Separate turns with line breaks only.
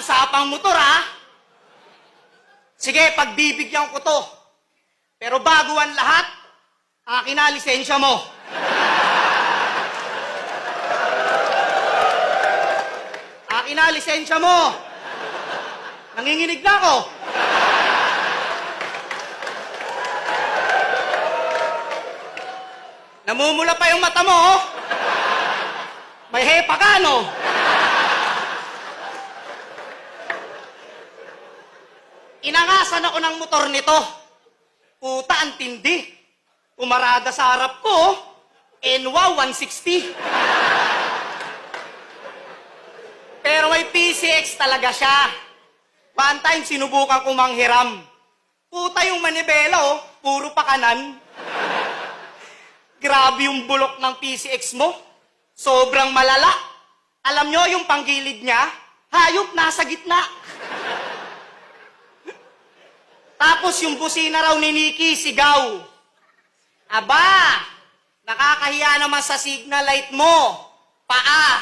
usapang motor, ha? Sige, pagbibigyan ko to. Pero bago ang lahat, akin na lisensya mo. Akin na lisensya mo. Nanginginig na ako. Namumula pa yung mata mo, oh. May hepa ka, no? Inangasan ako ng motor nito. Puta, ang tindi. Pumarada sa harap ko, oh. NWA 160. Pero may PCX talaga siya. One time, sinubukan kong manghiram. Puta yung manibela, oh. Puro pakanan. Grabe yung bulok ng PCX mo. Sobrang malala. Alam nyo, yung panggilid niya, hayop nasa gitna. Tapos yung busina raw ni Nikki, sigaw. Aba, nakakahiya naman sa signal light mo. Paa.